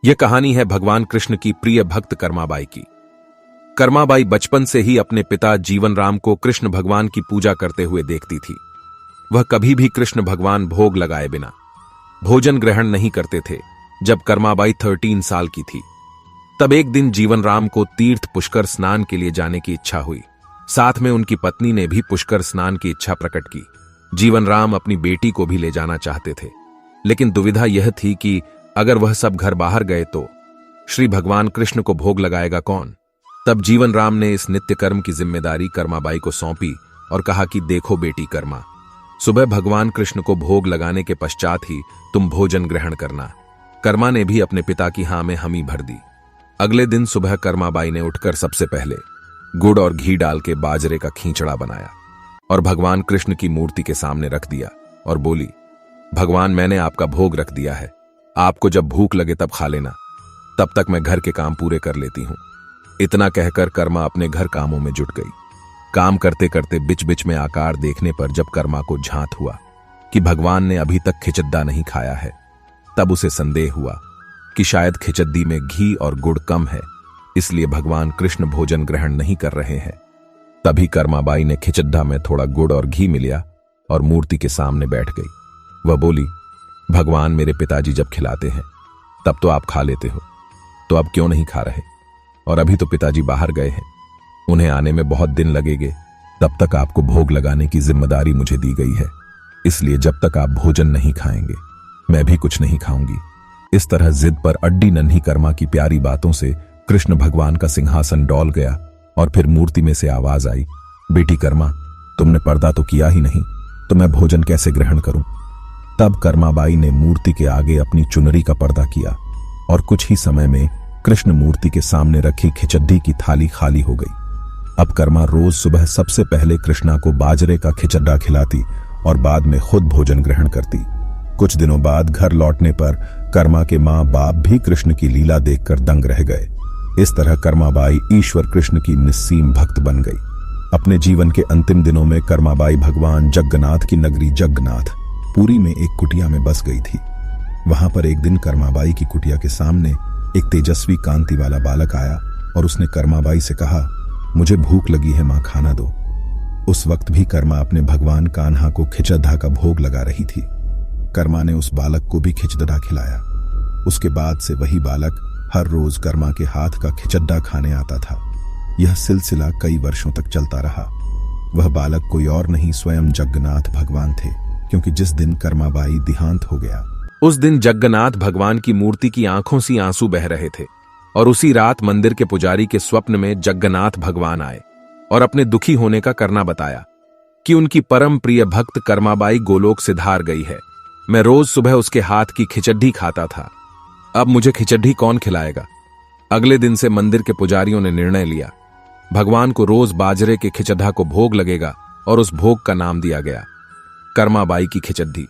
यह कहानी है भगवान कृष्ण की प्रिय भक्त कर्माबाई की। कर्माबाई बचपन से ही अपने पिता जीवनराम को कृष्ण भगवान की पूजा करते हुए देखती थी। वह कभी भी कृष्ण भगवान भोग लगाए बिना भोजन ग्रहण नहीं करते थे। जब कर्माबाई 13 साल की थी तब एक दिन जीवनराम को तीर्थ पुष्कर स्नान के लिए जाने की इच्छा हुई। साथ में उनकी पत्नी ने भी पुष्कर स्नान की इच्छा प्रकट की। जीवनराम अपनी बेटी को भी ले जाना चाहते थे, लेकिन दुविधा यह थी कि अगर वह सब घर बाहर गए तो श्री भगवान कृष्ण को भोग लगाएगा कौन। तब जीवनराम ने इस नित्य कर्म की जिम्मेदारी कर्माबाई को सौंपी और कहा कि देखो बेटी कर्मा, सुबह भगवान कृष्ण को भोग लगाने के पश्चात ही तुम भोजन ग्रहण करना। कर्मा ने भी अपने पिता की हाँ में हामी भर दी। अगले दिन सुबह कर्माबाई ने उठकर सबसे पहले गुड़ और घी डाल के बाजरे का खींचड़ा बनाया और भगवान कृष्ण की मूर्ति के सामने रख दिया और बोली, भगवान मैंने आपका भोग रख दिया है, आपको जब भूख लगे तब खा लेना, तब तक मैं घर के काम पूरे कर लेती हूं। इतना कहकर कर्मा अपने घर कामों में जुट गई। काम करते करते बिच बिच में आकार देखने पर जब कर्मा को झांत हुआ कि भगवान ने अभी तक खिचद्दा नहीं खाया है, तब उसे संदेह हुआ कि शायद खिचद्दी में घी और गुड़ कम है, इसलिए भगवान कृष्ण भोजन ग्रहण नहीं कर रहे हैं। तभी कर्माबाई ने खिचद्दा में थोड़ा गुड़ और घी मिलाया और मूर्ति के सामने बैठ गई। वह बोली, भगवान मेरे पिताजी जब खिलाते हैं तब तो आप खा लेते हो, तो अब क्यों नहीं खा रहे? और अभी तो पिताजी बाहर गए हैं, उन्हें आने में बहुत दिन लगेंगे, तब तक आपको भोग लगाने की जिम्मेदारी मुझे दी गई है, इसलिए जब तक आप भोजन नहीं खाएंगे मैं भी कुछ नहीं खाऊंगी। इस तरह जिद पर अड्डी नन्ही कर्मा की प्यारी बातों से कृष्ण भगवान का सिंहासन डोल गया और फिर मूर्ति में से आवाज आई, बेटी कर्मा, तुमने पर्दा तो किया ही नहीं, तो मैं भोजन कैसे ग्रहण करूं? तब कर्माबाई ने मूर्ति के आगे अपनी चुनरी का पर्दा किया और कुछ ही समय में कृष्ण मूर्ति के सामने रखी खिचड्डी की थाली खाली हो गई। अब कर्मा रोज सुबह सबसे पहले कृष्णा को बाजरे का खिचड्डा खिलाती और बाद में खुद भोजन ग्रहण करती। कुछ दिनों बाद घर लौटने पर कर्मा के माँ बाप भी कृष्ण की लीला देखकर दंग रह गए। इस तरह कर्माबाई ईश्वर कृष्ण की निस्सीम भक्त बन गई। अपने जीवन के अंतिम दिनों में कर्माबाई भगवान जगन्नाथ की नगरी जगन्नाथ पुरी में एक कुटिया में बस गई थी। वहां पर एक दिन कर्माबाई की कुटिया के सामने एक तेजस्वी कांति वाला बालक आया और उसने कर्माबाई से कहा, मुझे भूख लगी है मां, खाना दो। उस वक्त भी कर्मा अपने भगवान कान्हा को खिचद्दा का भोग लगा रही थी। कर्मा ने उस बालक को भी खिचद्दा खिलाया। उसके बाद से वही बालक हर रोज कर्मा के हाथ का खिचद्दा खाने आता था। यह सिलसिला कई वर्षों तक चलता रहा। वह बालक कोई और नहीं, स्वयं जगन्नाथ भगवान थे, क्योंकि जिस दिन कर्माबाई देहांत हो गया उस दिन जगन्नाथ भगवान की मूर्ति की आंखों से आंसू बह रहे थे और उसी रात मंदिर के पुजारी के स्वप्न में जगन्नाथ भगवान आए और अपने दुखी होने का करना बताया कि उनकी परम प्रिय भक्त कर्माबाई गोलोक से धार गई है। मैं रोज सुबह उसके हाथ की खिचड्डी खाता था, अब मुझे खिचड्डी कौन खिलाएगा? अगले दिन से मंदिर के पुजारियों ने निर्णय लिया, भगवान को रोज बाजरे के खिचड्डा को भोग लगेगा और उस भोग का नाम दिया गया कर्माबाई की खिचड्डी।